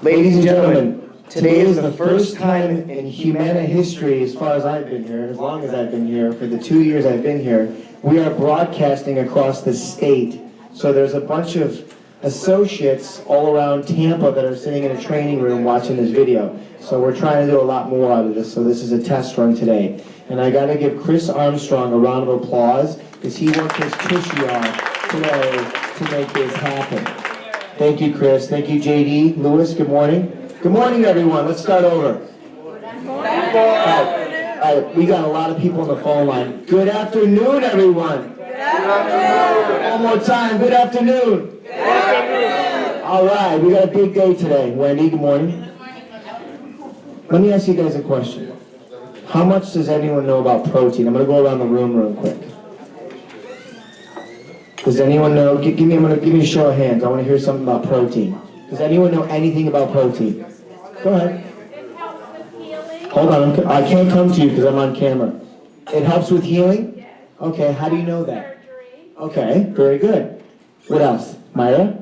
Ladies and gentlemen, today is the first time in Humana history, as far as I've been here, as long as I've been here, for the 2 years I've been here, we are broadcasting across the state. So there's a bunch of associates all around Tampa that are sitting in a training room watching this video. So we're trying to do a lot more out of this, so this is a test run today. And I gotta give Chris Armstrong a round of applause, because he worked his tushy off today to make this happen. Thank you, Chris. Thank you, JD. Lewis, good morning. Good morning, everyone. Let's start over. All right, we got a lot of people on the phone line. Good afternoon, everyone. Good afternoon. One more time. Good afternoon. Good afternoon. All right, we got a big day today. Wendy, good morning. Let me ask you guys a question. How much does anyone know about protein? I'm going to go around the room real quick. Does anyone know? Give me a show of hands. I want to hear something about protein. Does anyone know anything about protein? Go ahead. It helps with healing. Hold on. I can't come to you because I'm on camera. It helps with healing? Yes. Okay. How do you know that? Surgery. Okay. Very good. What else? Myra?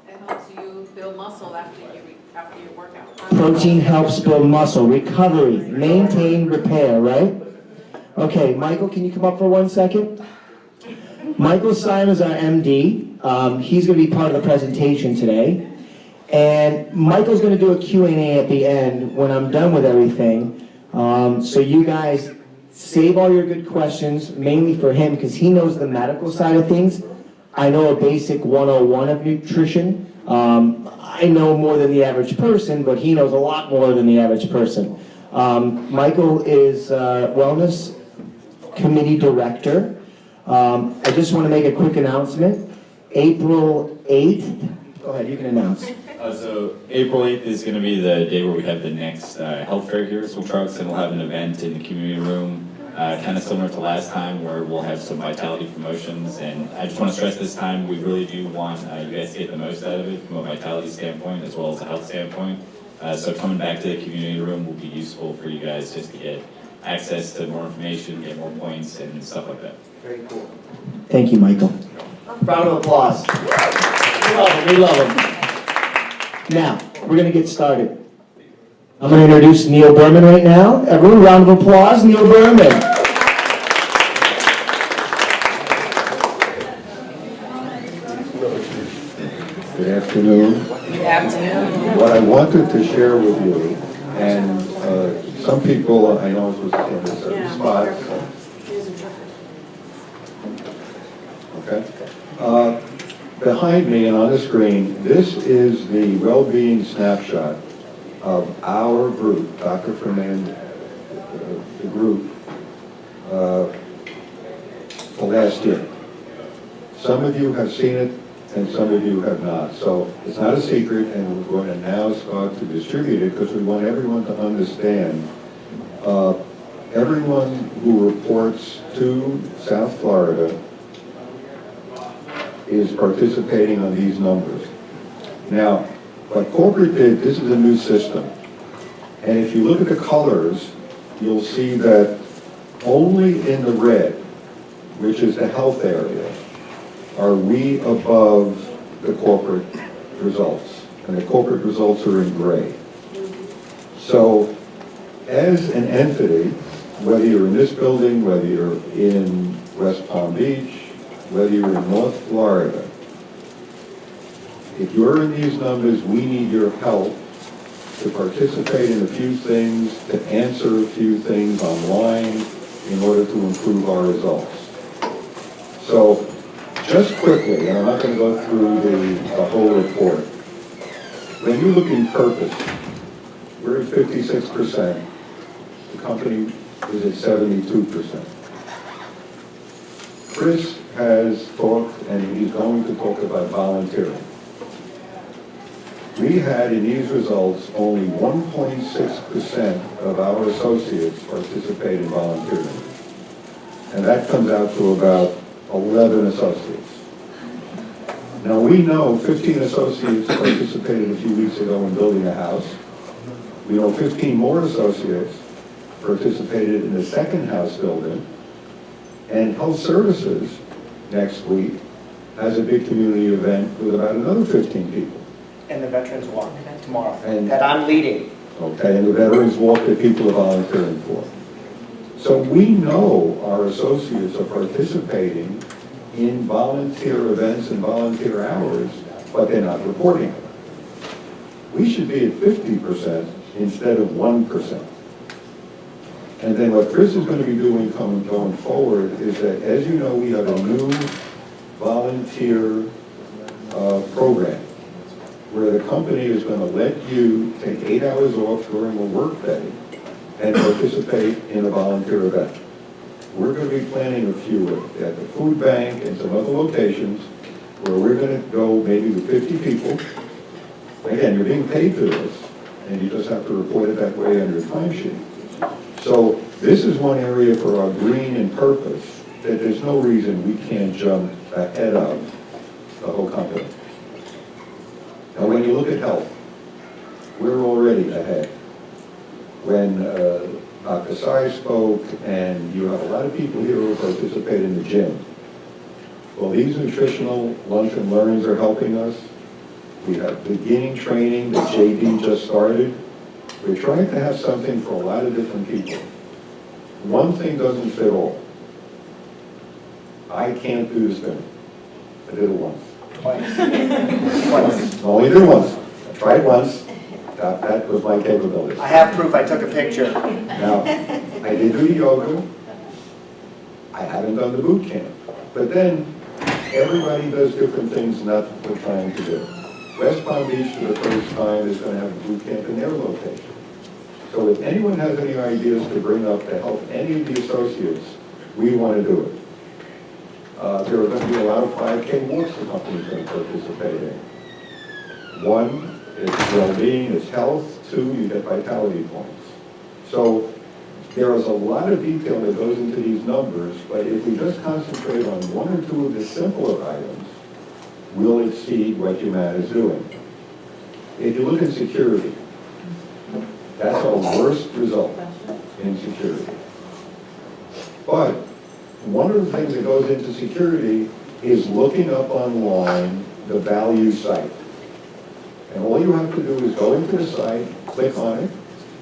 It helps you build muscle after you work out. Protein helps build muscle. Recovery. Maintain, repair, right? Okay. Michael, can you come up for 1 second? Michael Stein is our MD. He's going to be part of the presentation today. And Michael's going to do a Q&A at the end when I'm done with everything. So you guys save all your good questions, mainly for him, because he knows the medical side of things. I know a basic 101 of nutrition. I know more than the average person, but he knows a lot more than the average person. Michael is Wellness Committee Director. I just want to make a quick announcement. April 8th, go ahead, you can announce. So April 8th is going to be the day where we have the next health fair here at Swim Trucks, and we'll have an event in the community room, kind of similar to last time, where we'll have some vitality promotions. And I just want to stress this time, we really do want you guys to get the most out of it from a vitality standpoint as well as a health standpoint. So coming back to the community room will be useful for you guys just to get access to more information, get more points, and stuff like that. Very cool. Thank you, Michael. Round of applause. We love him. We love him. Now, we're going to get started. I'm going to introduce Neil Berman right now. Everyone, round of applause, Neil Berman. Good afternoon. Good afternoon. What I wanted to share with you, and some people I know was in a certain spot. Okay. Behind me and on the screen, this is the well-being snapshot of our group, Dr. Fernand, the group, for last year. Some of you have seen it, and some of you have not. So it's not a secret, and we're going to now start to distribute it because we want everyone to understand. Everyone who reports to South Florida is participating on these numbers. Now, what corporate did, this is a new system. And if you look at the colors, you'll see that only in the red, which is the health area, are we above the corporate results. And the corporate results are in gray. So, as an entity, whether you're in this building, whether you're in West Palm Beach, whether you're in North Florida, if you're in these numbers, we need your help to participate in a few things, to answer a few things online in order to improve our results. So, just quickly, and I'm not going to go through the whole report. When you look in purpose, we're at 56%. The company is at 72%. Chris has talked, and he's going to talk about volunteering. We had in these results only 1.6% of our associates participate in volunteering. And that comes out to about 11 associates. Now we know 15 associates participated a few weeks ago in building a house. We know 15 more associates participated in the second house building. And Health Services next week has a big community event with about another 15 people. And the Veterans Walk tomorrow, And- that I'm leading. Okay, and the Veterans Walk that people are volunteering for. So we know our associates are participating in volunteer events and volunteer hours, but they're not reporting it. We should be at 50% instead of 1%. And then what Chris is going to be doing going forward is that, as you know, we have a new volunteer program where the company is going to let you take 8 hours off during a workday and participate in a volunteer event. We're going to be planning a few at the food bank and some other locations where we're going to go maybe with 50 people. Again, you're being paid for this, and you just have to report it that way on your timesheet. So this is one area for our green and purpose that there's no reason we can't jump ahead of the whole company. Now, when you look at health, we're already ahead. When Dr. Sai spoke, and you have a lot of people here who participate in the gym. Well, these nutritional lunch and learns are helping us. We have beginning training that JD just started. We're trying to have something for a lot of different people. One thing doesn't fit all. I can't do the spinning. I did it once. Twice. Twice. Only did it once. I tried once. That was my capability. I have proof, I took a picture. Now, I did do the yoga. I haven't done the boot camp. But then, everybody does different things, and that's what we're trying to do. West Palm Beach, for the first time, is going to have a boot camp in their location. So if anyone has any ideas to bring up to help any of the associates, we want to do it. There are going to be a lot of 5K walks the company's going to participate in. One, it's well-being, it's health. Two, you get vitality points. So there is a lot of detail that goes into these numbers, but if we just concentrate on one or two of the simpler items, we'll exceed what Humana is doing. If you look at security, that's our worst result in security. But one of the things that goes into security is looking up online the value site. And all you have to do is go into the site, click on it,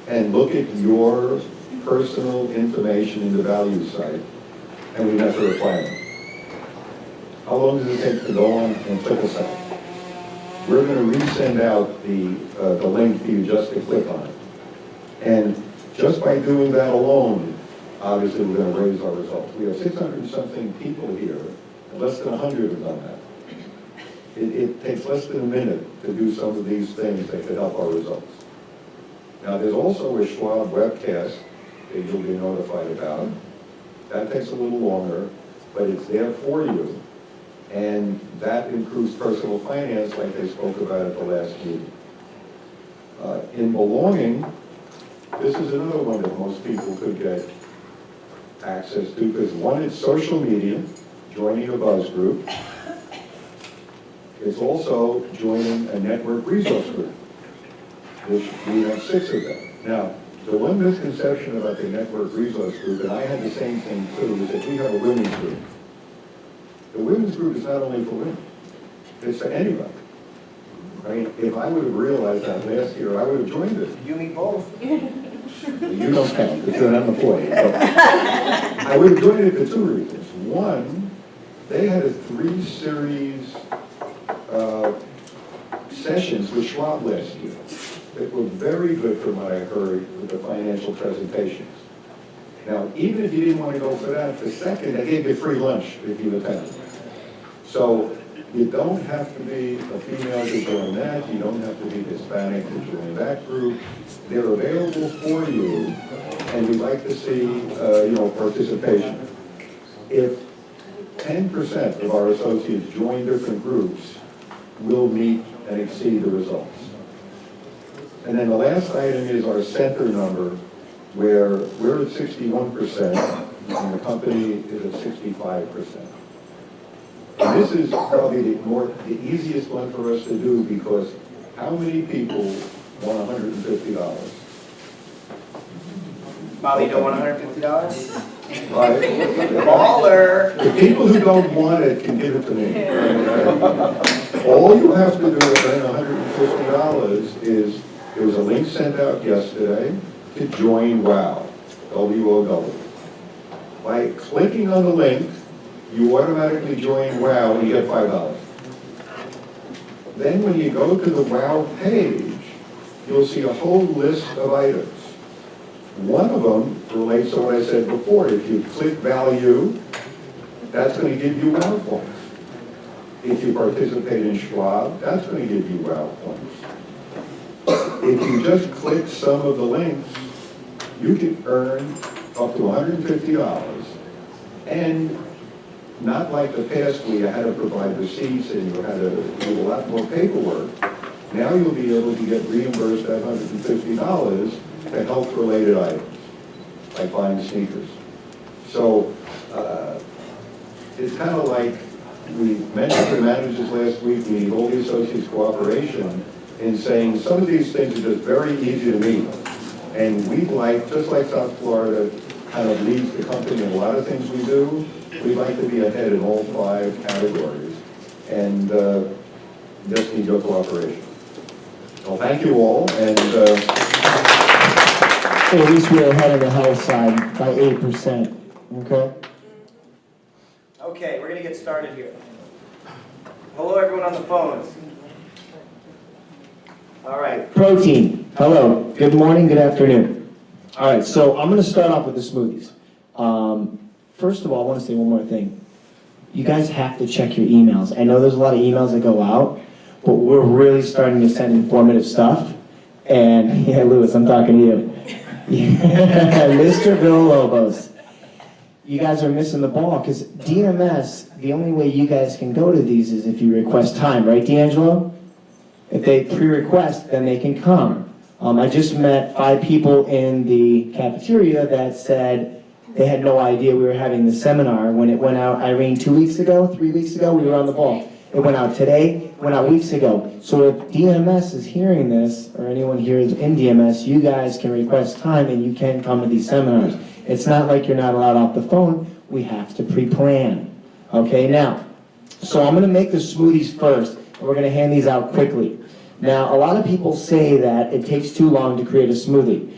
and look at your personal information in the value site, and we met the requirement. How long does it take to go on and click a site? We're going to resend out the link for you just to click on it. And just by doing that alone, obviously we're going to raise our results. We have 600 and something people here, and less than 100 have done that. It takes less than a minute to do some of these things that could help our results. Now, there's also a Schwab webcast that you'll be notified about. That takes a little longer, but it's there for you. And that improves personal finance like they spoke about at the last meeting. In belonging, this is another one that most people could get access to, because one is social media, joining a buzz group. It's also joining a network resource group, which we have 6 of them. Now, the one misconception about the network resource group, and I had the same thing too, is that we have a women's group. The women's group is not only for women, it's for anybody. Right? If I would have realized that last year, I would have joined it. You meet both. You don't count, because you're not an employee. But I would have joined it for 2 reasons. One, they had a 3-series sessions with Schwab last year that were very good from what I heard with the financial presentations. Now, even if you didn't want to go for that, the second, they gave you free lunch if you attended. So you don't have to be a female to join that. You don't have to be Hispanic to join that group. They're available for you, and we'd like to see, participation. If 10% of our associates join different groups, we'll meet and exceed the results. And then the last item is our center number, where we're at 61%, and the company is at 65%. And this is probably the easiest one for us to do, because how many people want $150? Molly, you don't want $150? Right? Baller! The people who don't want it can give it to me. All you have to do to spend $150 is, there was a link sent out yesterday to join WOW, W-O-W. By clicking on the link, you automatically join WOW and you get $5. Then when you go to the WOW page, you'll see a whole list of items. One of them relates to what I said before. If you click value, that's going to give you WOW points. If you participate in Schwab, that's going to give you WOW points. If you just click some of the links, you can earn up to $150. And not like the past where you had to provide receipts and you had to do a lot more paperwork. Now you'll be able to get reimbursed that $150 to health-related items, like buying sneakers. So it's kind of like we mentioned to managers last week, we need all the associates' cooperation in saying some of these things are just very easy to meet. And we'd like, just like South Florida kind of leads the company in a lot of things we do, we'd like to be ahead in all 5 categories. And just need your cooperation. Well, thank you all, and At least we're ahead of the health side by 8%, okay? Okay, we're gonna get started here. Hello, everyone on the phones. All right. Protein, hello, good morning, good afternoon. All right, so I'm gonna start off with the smoothies. First of all, I wanna say one more thing. You guys have to check your emails. I know there's a lot of emails that go out, but we're really starting to send informative stuff. And, yeah, Louis, I'm talking to you. Mr. Villalobos. You guys are missing the ball, because DMS, the only way you guys can go to these is if you request time, right, D'Angelo? If they pre-request, then they can come. I just met 5 people in the cafeteria that said they had no idea we were having the seminar when it went out, Irene, 2 weeks ago, 3 weeks ago, we were on the ball. It went out today, it went out weeks ago. So if DMS is hearing this, or anyone here is in DMS, you guys can request time and you can come to these seminars. It's not like you're not allowed off the phone, we have to pre-plan. Okay, now, so I'm gonna make the smoothies first, and we're gonna hand these out quickly. Now, a lot of people say that it takes too long to create a smoothie.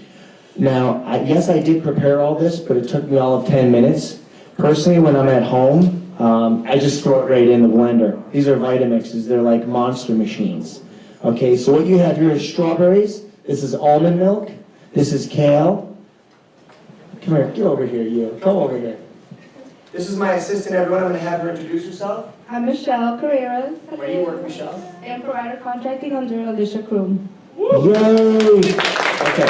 Now, yes, I did prepare all this, but it took me all of 10 minutes. Personally, when I'm at home, I just throw it right in the blender. These are Vitamixes, they're like monster machines. Okay, so what you have here is strawberries, this is almond milk, this is kale. Come here, get over here, you. Come over here. This is my assistant, everyone. I'm gonna have her introduce herself. I'm Michelle Carreras. Where do you work, Michelle? I'm provider contracting under Alicia Kroom. Yay! Okay,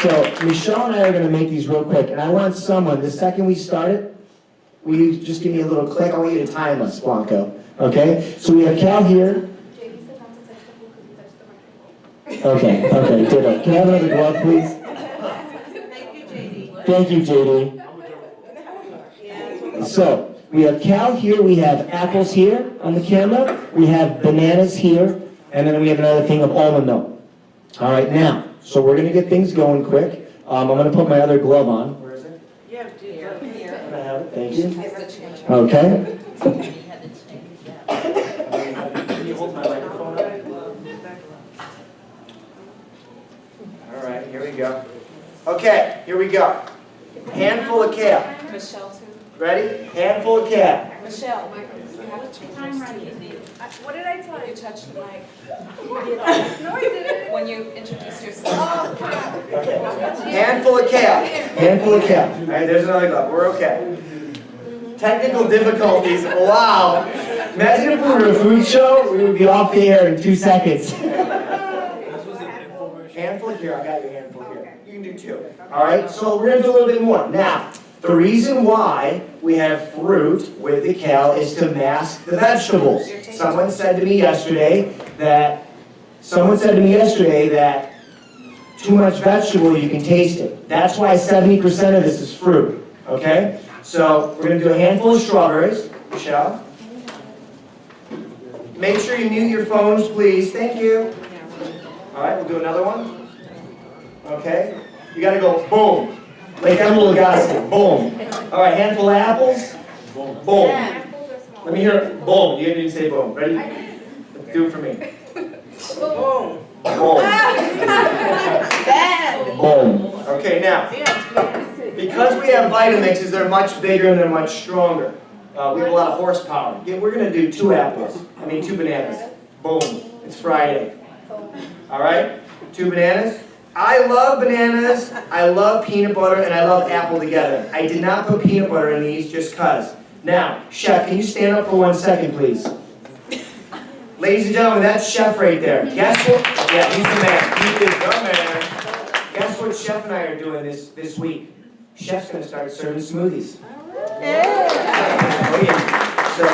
so Michelle and I are gonna make these real quick, and I want someone, the second we start it, will you just give me a little click? I want you to time us, Blanco. Okay? So we have Cal here. Okay, ditto. Can I have another glove, please? Thank you, JD. So, we have Cal here, we have apples here on the camera, we have bananas here, and then we have another thing of almond milk. All right, now, so we're gonna get things going quick. I'm gonna put my other glove on. Where is it? Can I have it? Thank you. Okay. Can you hold my microphone up? All right, here we go. Okay, here we go. Handful of kale. Michelle too. Ready? Handful of kale. Michelle, you have to change I'm your ready. seat. What did I tell You you? touched the mic. No, I didn't. When you introduce yourself. Oh, crap. Handful of kale. Handful of kale. All right, there's another glove. We're okay. Technical difficulties. Wow. Imagine if we were a food show, we would be off the air in 2 seconds. Handful here. I got your handful here. You can do 2. All right, so we're going to do a little bit more. Now, the reason why we have fruit with the kale is to mask the vegetables. Someone said to me yesterday that too much vegetable, you can taste it. That's why 70% of this is fruit, okay? So we're going to do a handful of strawberries. Michelle? Make sure you mute your phones, please. Thank you. All right, we'll do another one. Okay? You got to go boom. Like Emma Lagasse. Boom. All right, handful of apples. Boom. Let me hear it. Boom. You didn't even say boom. Ready? Do it for me. Boom. Boom. Bad. Boom. Okay, now, because we have Vitamixes, they're much bigger and they're much stronger. We have a lot of horsepower. Yeah, we're gonna do 2 bananas. Boom. It's Friday. All right? 2 bananas. I love bananas, I love peanut butter, and I love apple together. I did not put peanut butter in these just cause. Now, Chef, can you stand up for 1 second, please? Ladies and gentlemen, that's Chef right there. Guess what? Yeah, he's the man. He is the man. Guess what Chef and I are doing this week? Chef's gonna start serving smoothies. Oh, yeah. So,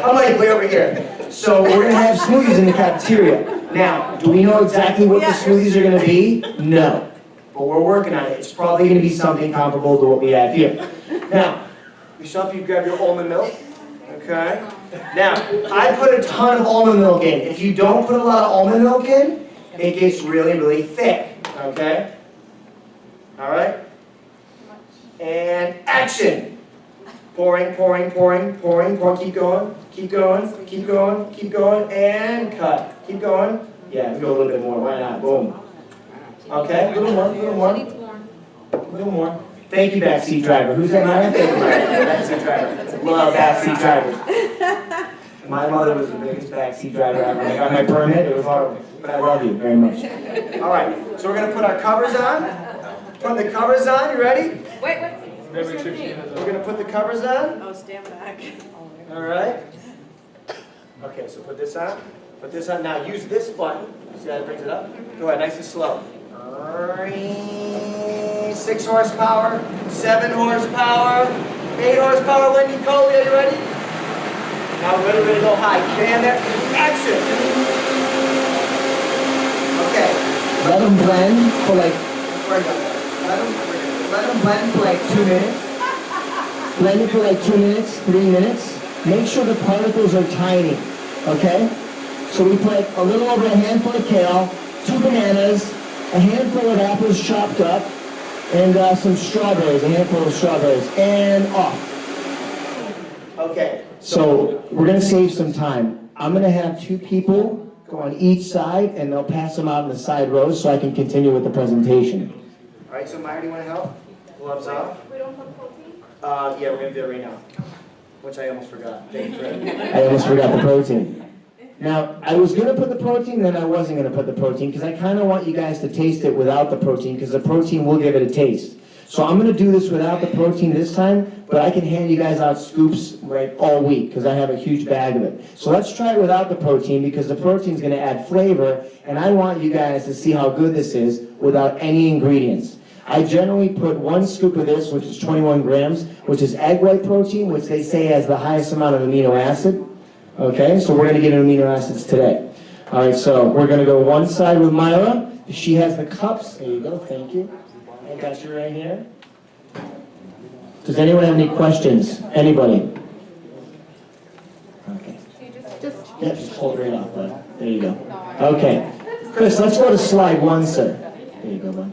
I'm like way over here. So we're gonna have smoothies in the cafeteria. Now, do we know exactly what the smoothies are gonna be? No. But we're working on it. It's probably gonna be something comparable to what we have here. Now, Michelle, you grab your almond milk. Okay? Now, I put a ton of almond milk in. If you don't put a lot of almond milk in, it gets really, really thick. Okay? Alright? And action! Pouring, pouring, pouring, pouring, pouring. Keep going, keep going, keep going, keep going, and cut. Keep going. Yeah, go a little bit more. Why not? Boom. Okay, a little more, a little more. A little more. Thank you, backseat driver. Who's that now? Thank you, backseat driver. Love backseat drivers. My mother was the biggest backseat driver ever. I got my permit. It was horrible. But I love you very much. All right, so we're going to put our covers on. Put the covers on. You ready? Wait. We're going to put the covers on. Oh, stand back. All right. Okay, so put this on. Put this on. Now use this button. See how it brings it up? Go ahead, nice and slow. 6 horsepower, 7 horsepower, 8 horsepower. When you call, are you ready? Now we're ready to go high. Keep your hand there. Action. Okay. Let them blend for like, Let them blend for like 2 minutes. blend it for like 2 minutes, 3 minutes. Make sure the particles are tiny, okay? So we put a little over a handful of kale, 2 bananas, a handful of apples chopped up, and some strawberries, a handful of strawberries, and off. Okay. So we're gonna save some time. I'm gonna have 2 people go on each side, and they'll pass them out in the side rows so I can continue with the presentation. All right, so Myra, do you want to help? Gloves off. We don't put protein? Yeah, we're going to do it right now. Which I almost forgot. Thank you for it. I almost forgot the protein. Now, I was gonna put the protein, then I wasn't gonna put the protein, because I kinda want you guys to taste it without the protein, because the protein will give it a taste. So I'm gonna do this without the protein this time, but I can hand you guys out scoops right all week, because I have a huge bag of it. So let's try it without the protein, because the protein's gonna add flavor, and I want you guys to see how good this is without any ingredients. I generally put 1 scoop of this, which is 21 grams, which is egg white protein, which they say has the highest amount of amino acid. Okay, so we're going to get amino acids today. All right, so we're going to go one side with Myra. She has the cups. There you go, thank you. I got you right here. Does anyone have any questions? Anybody? Okay. Yep, just hold right off, bud. There you go. Okay. Chris, let's go to slide 1, sir. There you go, bud.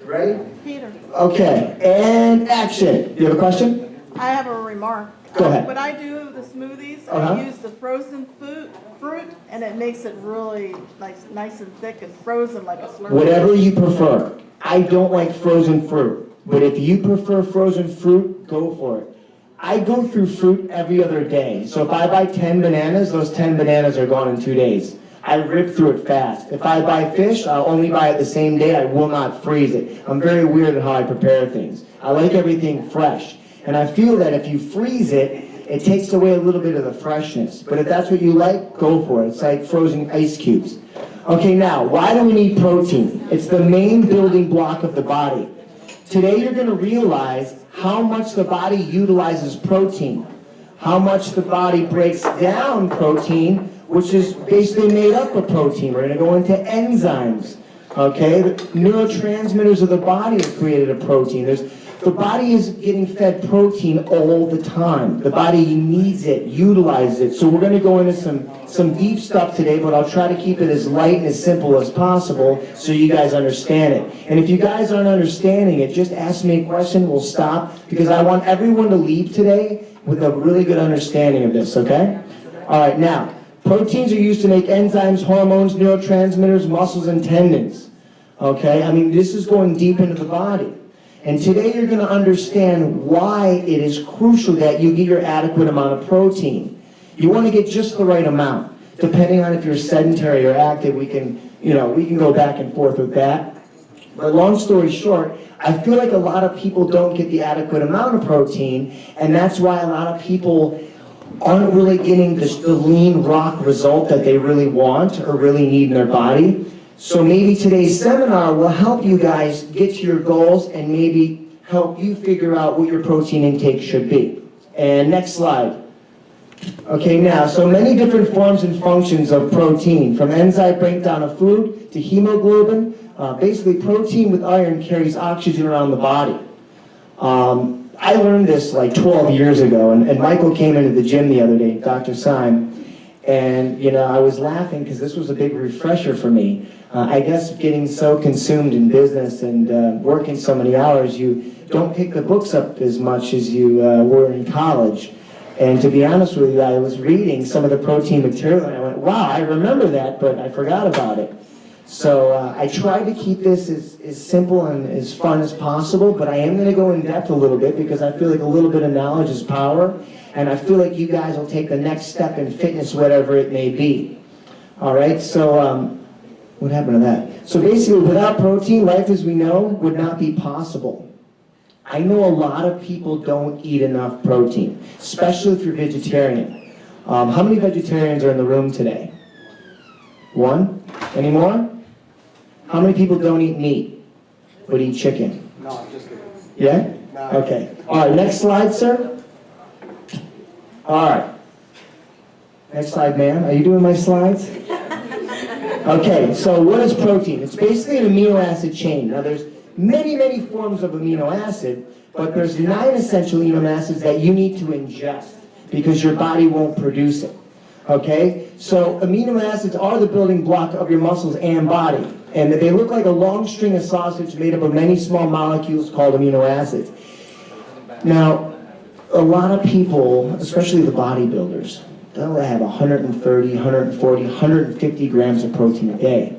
Ready? Peter, Okay, and action. Do you have a question? I have a remark. Go ahead. When I do the smoothies, Uh-huh. I use the frozen fruit, and it makes it really nice and thick and frozen like a Slurpee. Whatever you prefer. I don't like frozen fruit, but if you prefer frozen fruit, go for it. I go through fruit every other day. So if I buy 10 bananas, those 10 bananas are gone in 2 days. I rip through it fast. If I buy fish, I'll only buy it the same day. I will not freeze it. I'm very weird in how I prepare things. I like everything fresh. And I feel that if you freeze it, it takes away a little bit of the freshness. But if that's what you like, go for it. It's like frozen ice cubes. Okay, now, why do we need protein? It's the main building block of the body. Today you're going to realize how much the body utilizes protein, how much the body breaks down protein, which is basically made up of protein. We're going to go into enzymes. Okay, the neurotransmitters of the body are created of protein. The body is getting fed protein all the time. The body needs it, utilizes it. So we're going to go into some deep stuff today, but I'll try to keep it as light and as simple as possible so you guys understand it. And if you guys aren't understanding it, just ask me a question. We'll stop, because I want everyone to leave today with a really good understanding of this, okay? All right, now, Proteins are used to make enzymes, hormones, neurotransmitters, muscles, and tendons. Okay, I mean, this is going deep into the body. And today you're going to understand why it is crucial that you get your adequate amount of protein. You want to get just the right amount. Depending on if you're sedentary or active, we can go back and forth with that. But long story short, I feel like a lot of people don't get the adequate amount of protein, and that's why a lot of people aren't really getting the lean rock result that they really want or really need in their body. So maybe today's seminar will help you guys get to your goals and maybe help you figure out what your protein intake should be. And next slide. Okay, now, so many different forms and functions of protein, from enzyme breakdown of food to hemoglobin. Basically, protein with iron carries oxygen around the body. I learned this like 12 years ago, and Michael came into the gym the other day, Dr. Syme, and I was laughing because this was a big refresher for me. I guess getting so consumed in business and working so many hours, you don't pick the books up as much as you were in college. And to be honest with you, I was reading some of the protein material and I went, wow, I remember that, but I forgot about it. So I tried to keep this as simple and as fun as possible, but I am going to go in depth a little bit because I feel like a little bit of knowledge is power, and I feel like you guys will take the next step in fitness, whatever it may be. All right, so what happened to that? So basically, without protein, life as we know would not be possible. I know a lot of people don't eat enough protein, especially if you're vegetarian. How many vegetarians are in the room today? One? Any more? How many people don't eat meat, but eat chicken? No, I'm just kidding. Yeah? Okay. All right, next slide, sir. All right. Next slide, ma'am. Are you doing my slides? Okay, so what is protein? It's basically an amino acid chain. Now, there's many forms of amino acid, but there's 9 essential amino acids that you need to ingest because your body won't produce it. Okay? So amino acids are the building block of your muscles and body. And they look like a long string of sausage made up of many small molecules called amino acids. Now, a lot of people, especially the bodybuilders, they'll have 130, 140, 150 grams of protein a day.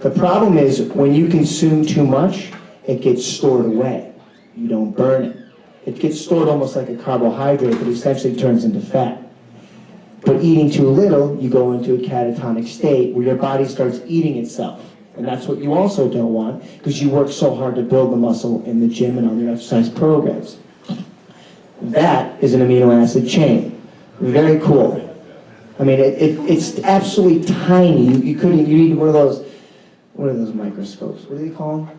The problem is when you consume too much, it gets stored away. You don't burn it. It gets stored almost like a carbohydrate, but essentially turns into fat. But eating too little, you go into a catatonic state where your body starts eating itself. And that's what you also don't want because you work so hard to build the muscle in the gym and on your exercise programs. That is an amino acid chain. Very cool. I mean, it's absolutely tiny. You need one of those microscopes. What do they call them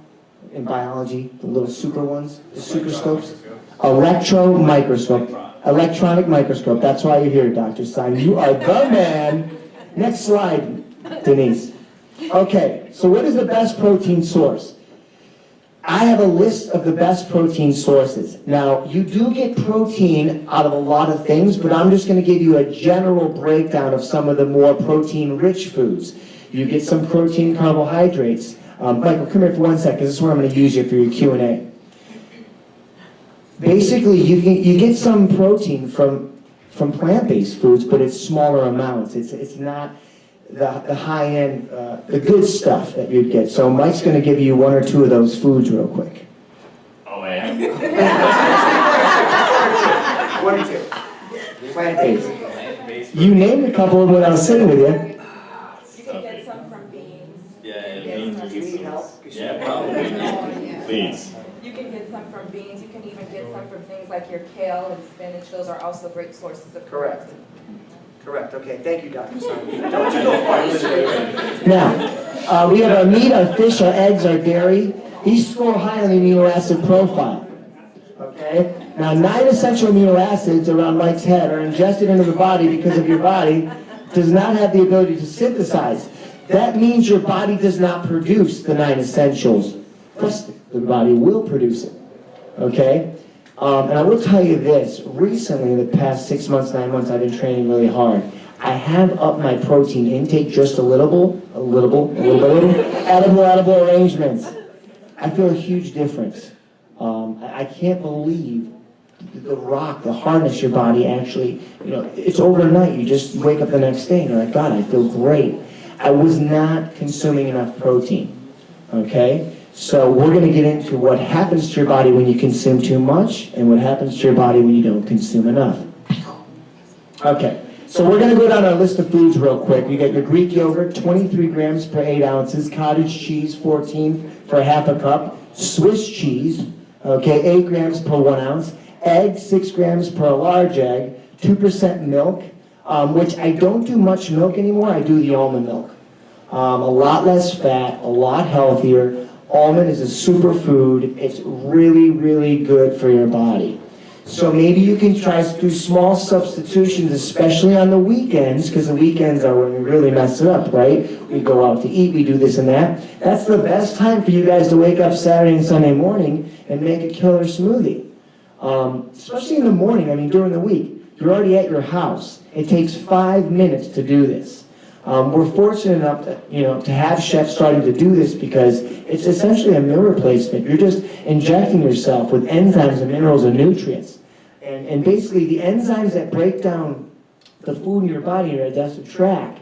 in biology? The little super ones? The superscopes? Electron microscope. Electronic microscope. That's why you're here, Dr. Stein. You are the man. Next slide, Denise. Okay, so what is the best protein source? I have a list of the best protein sources. Now, you do get protein out of a lot of things, but I'm just going to give you a general breakdown of some of the more protein-rich foods. You get some protein carbohydrates. Michael, come here for 1 second. This is where I'm going to use you for your Q&A. Basically, you get some protein from plant-based foods, but it's smaller amounts. It's not the high-end, the good stuff that you'd get. So Mike's going to give you 1 or 2 of those foods real quick. Oh, yeah. 1 or 2. Plant-based. You named a couple of when I was sitting with you. You can get some from beans. Yeah, Do you need help? yeah, probably. Please. You can get some from beans. You can even get some from things like your kale and spinach. Those are also great sources of Correct. protein. Correct. Okay, thank you, Dr. Simon. Don't you go far. This is great. Now, we have our meat, our fish, our eggs, our dairy. These score high on the amino acid profile. Okay? Now, 9 essential amino acids around Mike's head are ingested into the body because of your body does not have the ability to synthesize. That means your body does not produce the 9 essentials. Plus, the body will produce it. Okay? And I will tell you this, recently, in the past 6 months, 9 months, I've been training really hard. I have upped my protein intake just a little, edible arrangements. I feel a huge difference. I can't believe the rock, the hardness your body actually, it's overnight. You just wake up the next day and you're like, God, I feel great. I was not consuming enough protein, okay? So we're going to get into what happens to your body when you consume too much and what happens to your body when you don't consume enough. Okay, so we're going to go down our list of foods real quick. You got your Greek yogurt, 23 grams per 8 ounces, cottage cheese, 14 for half a cup, Swiss cheese, okay, 8 grams per 1 ounce, egg, 6 grams per large egg, 2% milk, which I don't do much milk anymore. I do the almond milk. A lot less fat, a lot healthier. Almond is a superfood. It's really, really good for your body. So maybe you can try to do small substitutions, especially on the weekends, because the weekends are when we really mess it up, right? We go out to eat, we do this and that. That's the best time for you guys to wake up Saturday and Sunday morning and make a killer smoothie. Especially in the morning, I mean during the week. You're already at your house. It takes 5 minutes to do this. We're fortunate enough to have chefs starting to do this because it's essentially a meal replacement. You're just injecting yourself with enzymes and minerals and nutrients. And basically the enzymes that break down the food in your body, your digestive tract,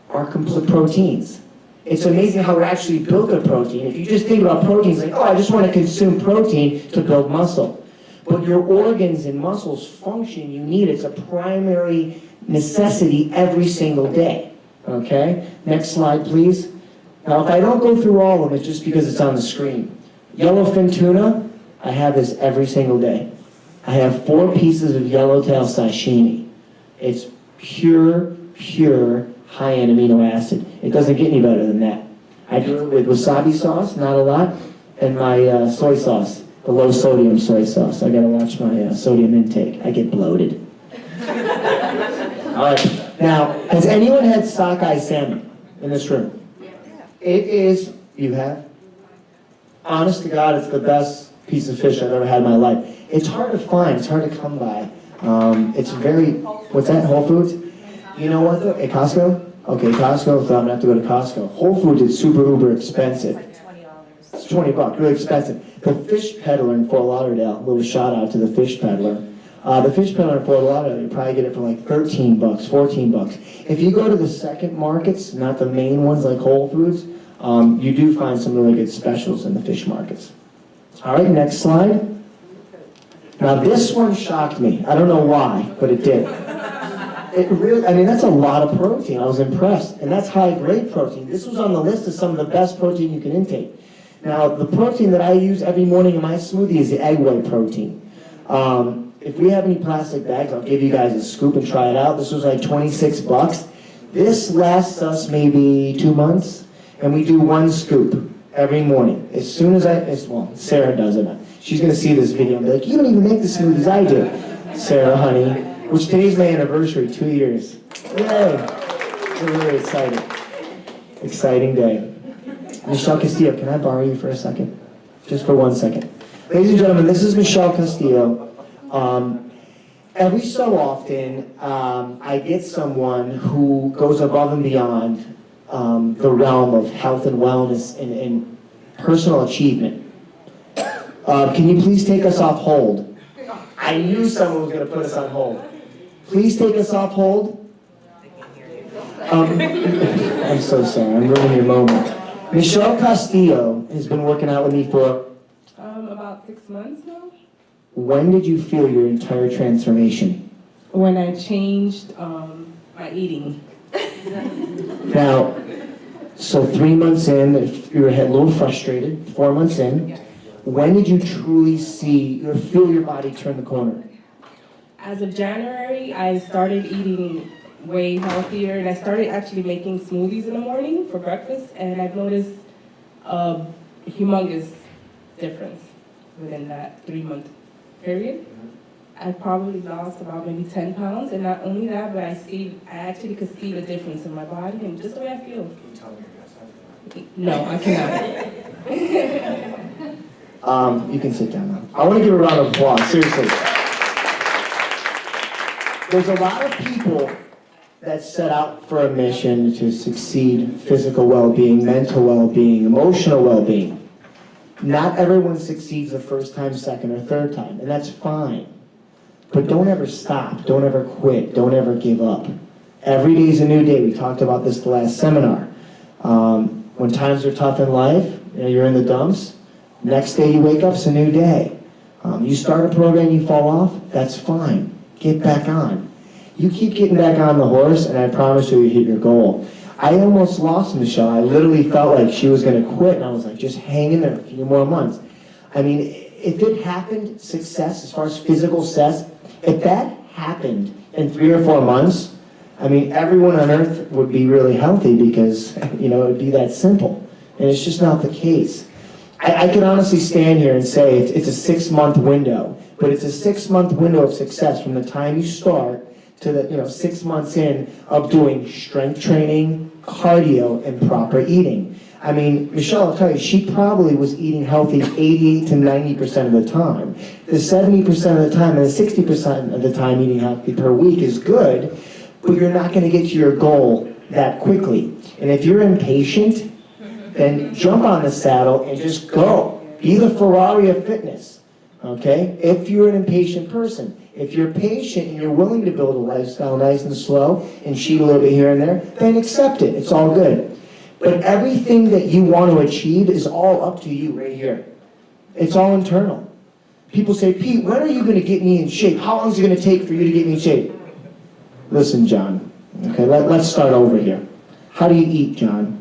are complete proteins. It's amazing how we're actually built of protein. If you just think about protein, it's like, oh, I just want to consume protein to build muscle. But your organs and muscles function, you need it. It's a primary necessity every single day. Okay? Next slide, please. Now, if I don't go through all of them, it's just because it's on the screen. Yellowfin tuna, I have this every single day. I have 4 pieces of yellowtail sashimi. It's pure, high in amino acid. It doesn't get any better than that. I do it with wasabi sauce, not a lot, and my soy sauce, the low sodium soy sauce. I gotta watch my sodium intake. I get bloated. All right. Now, has anyone had sockeye salmon in this room? It is, you have? Honest to God, it's the best piece of fish I've ever had in my life. It's hard to find, it's hard to come by. It's very, what's that, Whole Foods? You know what though, at Costco? Okay, Costco, so I'm gonna have to go to Costco. Whole Foods is super uber expensive. It's $20, really expensive. The Fish Peddler in Fort Lauderdale, a little shout out to the Fish Peddler. The Fish Peddler in Fort Lauderdale, you probably get it for like $13, $14. If you go to the second markets, not the main ones like Whole Foods, you do find some really good specials in the fish markets. All right, next slide. Now this one shocked me. I don't know why, but it did. It really, I mean, that's a lot of protein. I was impressed. And that's high-grade protein. This was on the list of some of the best protein you can intake. Now, the protein that I use every morning in my smoothie is the egg white protein. If we have any plastic bags, I'll give you guys a scoop and try it out. This was like $26. This lasts us maybe 2 months, and we do 1 scoop every morning. As soon as well, Sarah does it. She's going to see this video and be like, you don't even make the smoothies I do. Sarah, honey, which today's my anniversary, 2 years. Yay! We're really excited. Exciting day. Michelle Castillo, can I borrow you for a second? Just for 1 second. Ladies and gentlemen, this is Michelle Castillo. Every so often, I get someone who goes above and beyond the realm of health and wellness and personal achievement. Can you please take us off hold? I knew someone was going to put us on hold. Please take us off hold. I'm so sorry, I'm ruining your moment. Michelle Castillo has been working out with me for about 6 months now. When did you feel your entire transformation? When I changed my eating. Now, so 3 months in, you were a little frustrated, 4 months in. When did you truly see or feel your body turn the corner? As of January, I started eating way healthier, and I started actually making smoothies in the morning for breakfast, and I've noticed a humongous difference within that 3-month period. I probably lost about maybe 10 pounds, and not only that, but I actually could see the difference in my body and just the way I feel. No, I cannot. You can sit down now. I want to give a round of applause, seriously. There's a lot of people that set out for a mission to succeed physical well-being, mental well-being, emotional well-being. Not everyone succeeds the first time, second, or third time, and that's fine. But don't ever stop, don't ever quit, don't ever give up. Every day is a new day. We talked about this the last seminar. When times are tough in life, you're in the dumps, next day you wake up, it's a new day. You start a program, you fall off, that's fine. Get back on. You keep getting back on the horse, and I promise you hit your goal. I almost lost Michelle. I literally felt like she was going to quit, and I was like, just hang in there a few more months. I mean, if it happened, success, as far as physical success, if that happened in 3 or 4 months, I mean, everyone on earth would be really healthy because, it would be that simple. And it's just not the case. I can honestly stand here and say it's a 6-month window, but it's a 6-month window of success from the time you start to the 6 months in of doing strength training, cardio, and proper eating. I mean, Michelle, I'll tell you, she probably was eating healthy 88 to 90% of the time. The 70% of the time and the 60% of the time eating healthy per week is good, but you're not going to get to your goal that quickly. And if you're impatient, then jump on the saddle and just go. Be the Ferrari of fitness, okay? If you're an impatient person. If you're patient and you're willing to build a lifestyle nice and slow and cheat a little bit here and there, then accept it. It's all good. But everything that you want to achieve is all up to you right here. It's all internal. People say, Pete, when are you going to get me in shape? How long is it going to take for you to get me in shape? Listen, John, okay, let's start over here. How do you eat, John?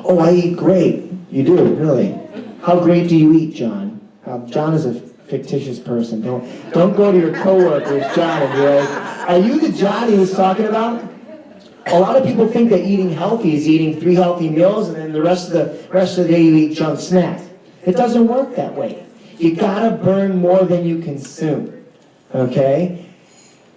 Oh, I eat great. You do, really? How great do you eat, John? John is a fictitious person. Don't go to your coworkers, John, and be like, are you the John he was talking about? A lot of people think that eating healthy is eating 3 healthy meals and then the rest of the day you eat junk snacks. It doesn't work that way. You gotta burn more than you consume, okay?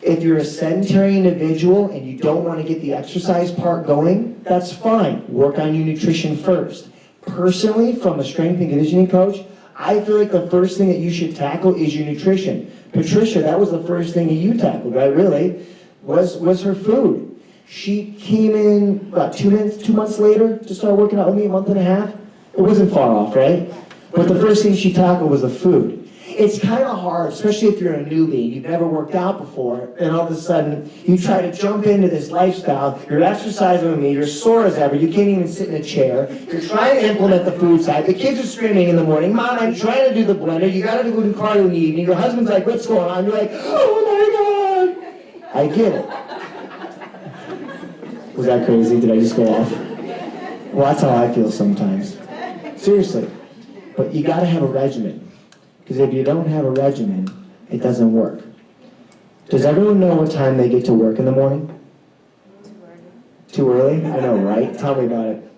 If you're a sedentary individual and you don't want to get the exercise part going, that's fine. Work on your nutrition first. Personally, from a strength and conditioning coach, I feel like the first thing that you should tackle is your nutrition. Patricia, that was the first thing that you tackled, right? Really, was her food. She came in about 2 months later to start working out with me, a month and a half. It wasn't far off, right? But the first thing she tackled was the food. It's kind of hard, especially if you're a newbie, you've never worked out before, and all of a sudden you try to jump into this lifestyle, you're exercising with me, you're sore as ever, you can't even sit in a chair, you're trying to implement the food side, the kids are screaming in the morning, Mom, I'm trying to do the blender, you gotta do gluten cardio in the evening, your husband's like, what's going on? You're like, oh my God. I get it. Was that crazy? Did I just go off? Well, that's how I feel sometimes. Seriously. But you gotta have a regimen. Because if you don't have a regimen, it doesn't work. Does everyone know what time they get to work in the morning? Too early? I know, right? Tell me about it.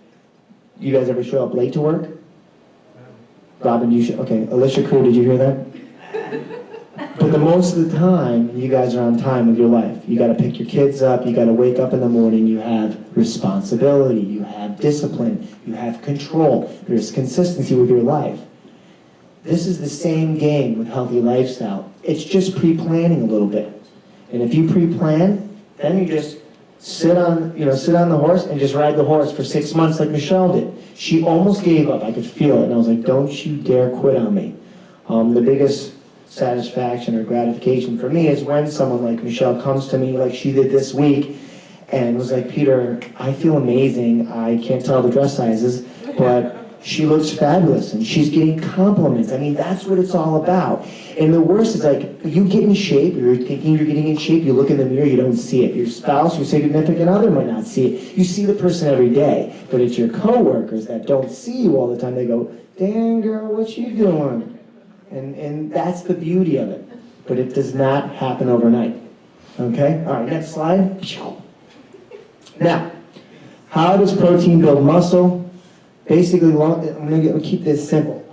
You guys ever show up late to work? Robin, you should. Okay, Alicia Crew, did you hear that? But the most of the time, you guys are on time with your life. You got to pick your kids up. You got to wake up in the morning. You have responsibility. You have discipline. You have control. There's consistency with your life. This is the same game with healthy lifestyle. It's just pre-planning a little bit. And if you pre-plan, then you just sit on the horse and just ride the horse for 6 months like Michelle did. She almost gave up. I could feel it. And I was like, don't you dare quit on me. The biggest satisfaction or gratification for me is when someone like Michelle comes to me like she did this week and was like, Peter, I feel amazing. I can't tell the dress sizes, but she looks fabulous and she's getting compliments. I mean, that's what it's all about. And the worst is like, you get in shape, you're thinking you're getting in shape, you look in the mirror, you don't see it. Your spouse, your significant other might not see it. You see the person every day, but it's your coworkers that don't see you all the time. They go, damn girl, what you doing? And that's the beauty of it. But it does not happen overnight. Okay? All right, next slide. Now, how does protein build muscle? Basically, I'm going to keep this simple.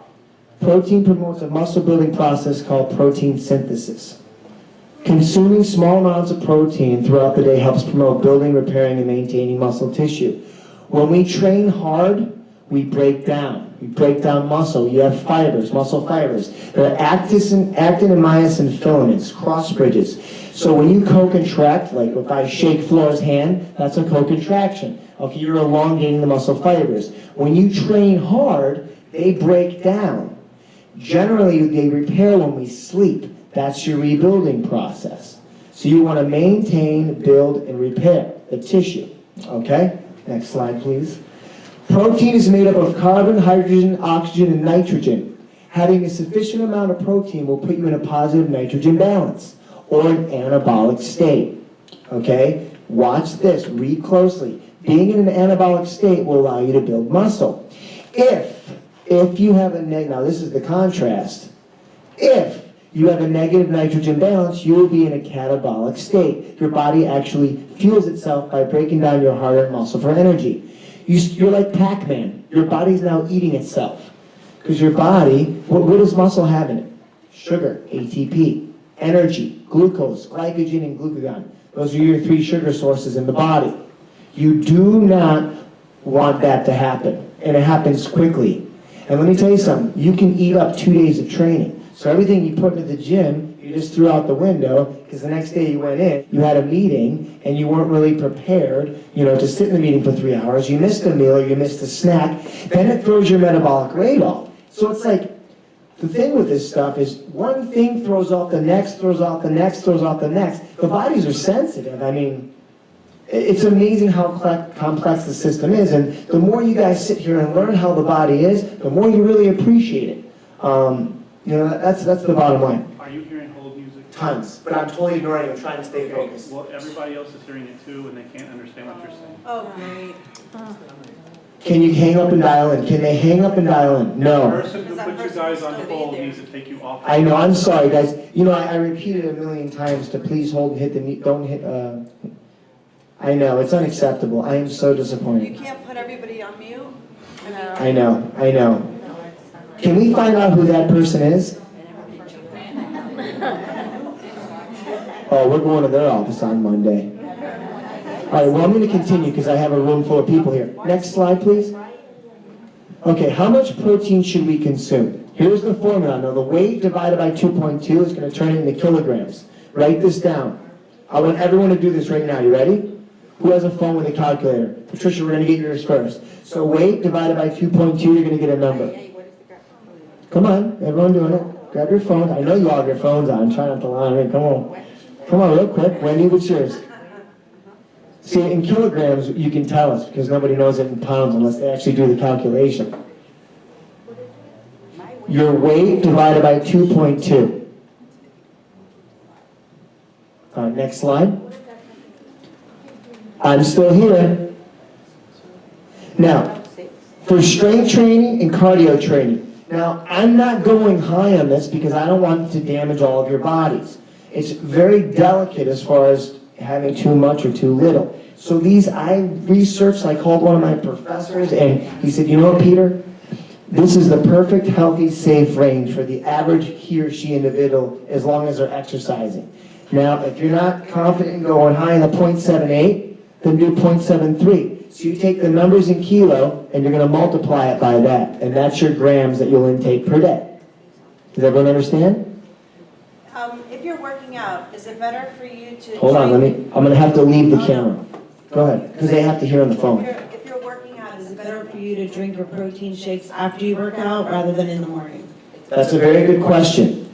Protein promotes a muscle-building process called protein synthesis. Consuming small amounts of protein throughout the day helps promote building, repairing, and maintaining muscle tissue. When we train hard, we break down. We break down muscle. You have fibers, muscle fibers. There are actin and myosin filaments, cross bridges. So when you co-contract, like if I shake Flora's hand, that's a co-contraction. Okay, you're elongating the muscle fibers. When you train hard, they break down. Generally, they repair when we sleep. That's your rebuilding process. So you want to maintain, build, and repair the tissue, okay? Next slide, please. Protein is made up of carbon, hydrogen, oxygen, and nitrogen. Having a sufficient amount of protein will put you in a positive nitrogen balance or an anabolic state, okay? Watch this, read closely. Being in an anabolic state will allow you to build muscle. If you have a now this is the contrast. If you have a negative nitrogen balance, you will be in a catabolic state. Your body actually fuels itself by breaking down your heart and muscle for energy. You're like Pac-Man. Your body's now eating itself. Because your body, what does muscle have in it? Sugar, ATP, energy, glucose, glycogen, and glucagon. Those are your 3 sugar sources in the body. You do not want that to happen, and it happens quickly. And let me tell you something, you can eat up 2 days of training. So everything you put into the gym, you just threw out the window, because the next day you went in, you had a meeting, and you weren't really prepared, to sit in the meeting for 3 hours. You missed a meal, you missed a snack, then it throws your metabolic rate off. So it's like, the thing with this stuff is one thing throws off the next, throws off the next, throws off the next. The bodies are sensitive. I mean, it's amazing how complex the system is, and the more you guys sit here and learn how the body is, the more you really appreciate it. That's the bottom line. Are you hearing hold music? Tons, but I'm totally ignoring it. I'm trying to stay focused. Well, everybody else is hearing it too, and they can't understand what you're saying. Oh, great. Can you hang up and dial in? Can they hang up and dial in? The No. person who put you guys on hold needs to take you off. I know, I'm sorry, guys. I repeated a million times to please hold and hit the, don't hit, I know, it's unacceptable. I am so You disappointed. can't put everybody on mute? I know. Can we find out who that person is? Oh, we're going to their office on Monday. All right, well, I'm going to continue because I have a room full of people here. Next slide, please. Okay, how much protein should we consume? Here's the formula. Now, the weight divided by 2.2 is going to turn into kilograms. Write this down. I want everyone to do this right now. You ready? Who has a phone with a calculator? Patricia, we're going to get yours first. So weight divided by 2.2, you're going to get a number. Come on, everyone doing it. Grab your phone. I know you all have your phones on. Try not to lie on it. Come on. Come on, real quick. Wendy, what's yours? See, in kilograms, you can tell us because nobody knows it in pounds unless they actually do the calculation. Your weight divided by 2.2. All right, next slide. I'm still here. Now, for strength training and cardio training. Now, I'm not going high on this because I don't want to damage all of your bodies. It's very delicate as far as having too much or too little. So I researched, I called one of my professors, and he said, Peter, this is the perfect, healthy, safe range for the average he or she individual as long as they're exercising. Now, if you're not confident in going high in the 0.78, then do 0.73. So you take the numbers in kilo, and you're going to multiply it by that, and that's your grams that you'll intake per day. Does everyone understand? If you're working out, is it better for you to... Hold on, I'm going to have to leave the camera. Go ahead, because they have to hear on the phone. If you're working out, is it better for you to drink your protein shakes after you work out rather than in the morning? That's a very good question.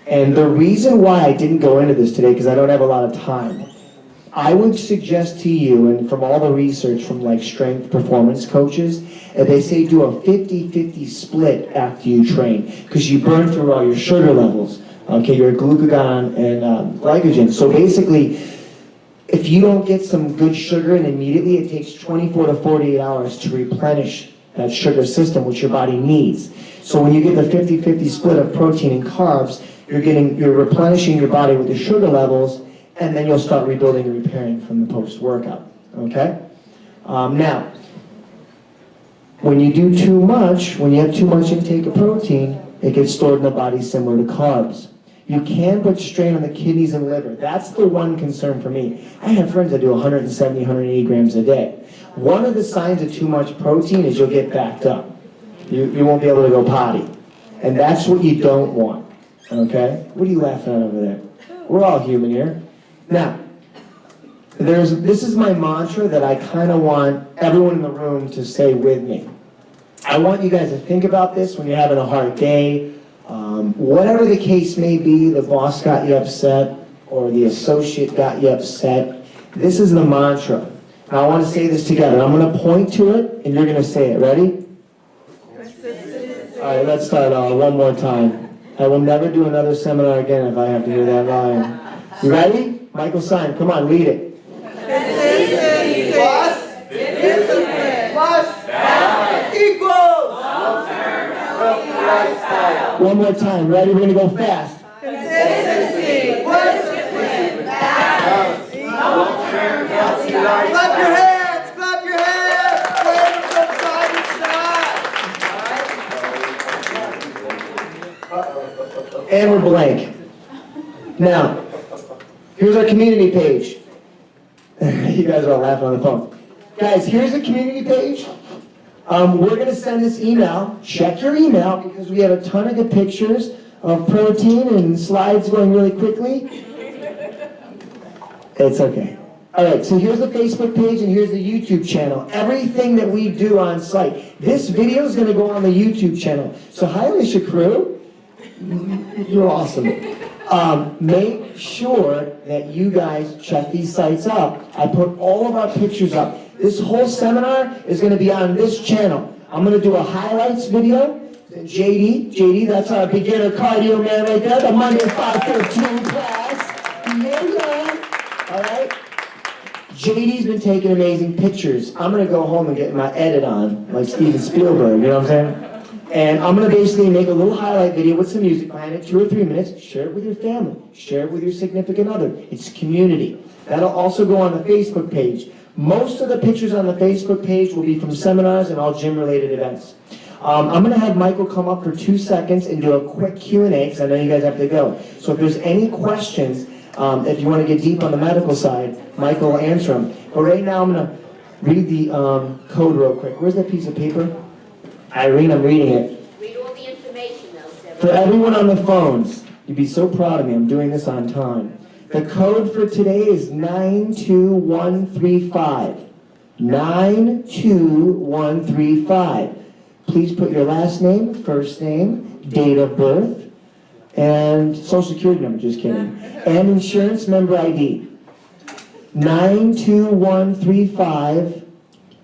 And the reason why I didn't go into this today, because I don't have a lot of time, I would suggest to you, and from all the research from like strength performance coaches, they say do a 50-50 split after you train, because you burn through all your sugar levels, okay, your glucagon and glycogen. So basically, if you don't get some good sugar in immediately, it takes 24 to 48 hours to replenish that sugar system, which your body needs. So when you get the 50-50 split of protein and carbs, you're replenishing your body with the sugar levels, and then you'll start rebuilding and repairing from the post-workout, okay? Now, when you do too much, when you have too much intake of protein, it gets stored in the body similar to carbs. You can put strain on the kidneys and liver. That's the one concern for me. I have friends that do 170, 180 grams a day. One of the signs of too much protein is you'll get backed up. You won't be able to go potty. And that's what you don't want, okay? What are you laughing at over there? We're all human here. Now, this is my mantra that I kind of want everyone in the room to say with me. I want you guys to think about this when you're having a hard day. Whatever the case may be, the boss got you upset, or the associate got you upset, this is the mantra. Now I want to say this together. I'm going to point to it, and you're going to say it. Ready? All right, let's start one more time. I will never do another seminar again if I have to hear that line. You ready? Michael Stein, come on, lead it. Consistency plus discipline plus balance equals long-term healthy lifestyle. One more time. Ready? We're going to go fast. Consistency plus discipline balance long-term healthy lifestyle. Clap your hands! Clap your hands! Wave them from side to side. And we're blank. Now, here's our community page. You guys are all laughing on the phone. Guys, here's the community page. We're going to send this email. Check your email because we have a ton of good pictures of protein and slides going really quickly. It's okay. All right, so here's the Facebook page and here's the YouTube channel. Everything that we do on site. This video is going to go on the YouTube channel. So hi, Alicia Crew. You're awesome. Make sure that you guys check these sites out. I put all of our pictures up. This whole seminar is going to be on this channel. I'm going to do a highlights video. JD, that's our beginner cardio man right there, the Monday 5:15 class. Yeah. All right. JD's been taking amazing pictures. I'm going to go home and get my edit on, like Steven Spielberg, you know what I'm saying? And I'm going to basically make a little highlight video with some music behind it, 2 or 3 minutes. Share it with your family. Share it with your significant other. It's community. That'll also go on the Facebook page. Most of the pictures on the Facebook page will be from seminars and all gym-related events. I'm going to have Michael come up for 2 seconds and do a quick Q&A because I know you guys have to go. So if there's any questions, if you want to get deep on the medical side, Michael will answer them. But right now I'm going to read the code real quick. Where's that piece of paper? Irene, I'm reading it. Read all the information though, For everyone on the phones, you'd be so proud of me. I'm doing this on time. The code for today is 92135. 92135. Please put your last name, first name, date of birth, and social security number, just kidding, and insurance member ID. 92135,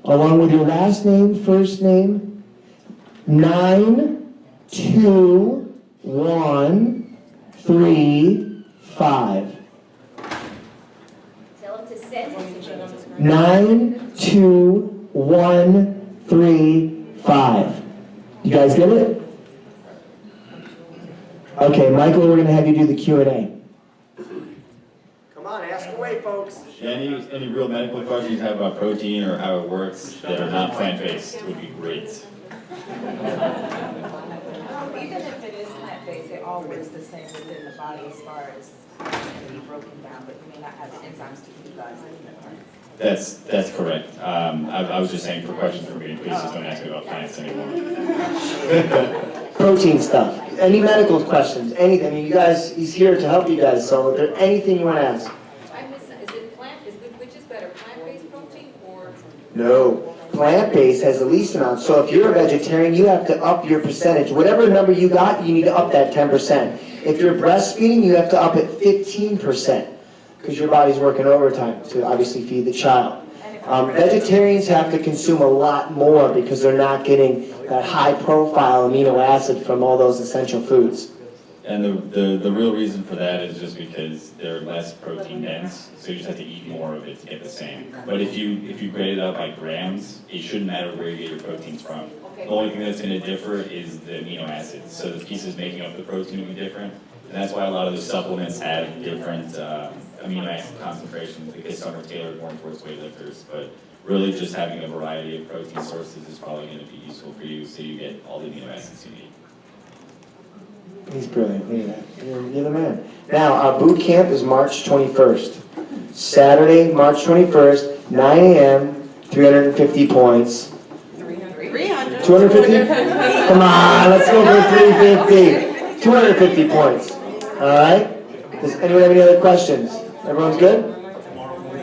along with your last name, first name, 92135. tell them to send it to you. 92135. You guys get it? Okay, Michael, we're going to have you do the Q&A. Come on, ask away, folks. Any real medical questions you have about protein or how it works that are not plant-based would be great. Even if it is plant-based, it all works the same within the body as far as it's going to be broken down, but you may not have the enzymes to utilize it. That's correct. I was just saying for questions for me, please just don't ask me about plants anymore. Protein stuff. Any medical questions? Anything? I mean, you guys, he's here to help you guys, so if there's anything you want to ask. I missed that. Is it which is better, plant-based protein or? No. Plant-based has the least amount. So if you're a vegetarian, you have to up your percentage. Whatever number you got, you need to up that 10%. If you're breastfeeding, you have to up it 15%. Because your body's working overtime to obviously feed the child. Vegetarians have to consume a lot more because they're not getting that high-profile amino acid from all those essential foods. And the real reason for that is just because they're less protein dense, so you just have to eat more of it to get the same. But if you grade it up by grams, it shouldn't matter where you get your proteins from. The only thing that's going to differ is the amino acids. So the pieces making up the protein will be different. And that's why a lot of the supplements have different amino acid concentrations because some are tailored more towards weightlifters. But really just having a variety of protein sources is probably going to be useful for you so you get all the amino acids you need. He's brilliant. Look at that. You're the man. Now, our boot camp is March 21st. Saturday, March 21st, 9 a.m., 350 points. 300. 250? Come on, let's go for 350. 250 points. All right? Does anyone have any other questions? Everyone's good?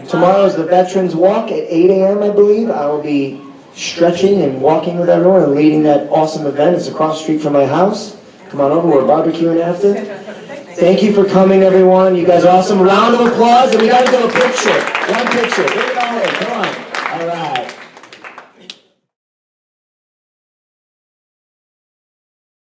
Tomorrow is the Veterans Walk at 8 a.m., I believe. I will be stretching and walking with everyone and leading that awesome event. It's across the street from my house. Come on over, we're barbecuing after. Thank you for coming, everyone. You guys are awesome. Round of applause, and we got to do a picture. One picture. Bring it all in. Come on. All right.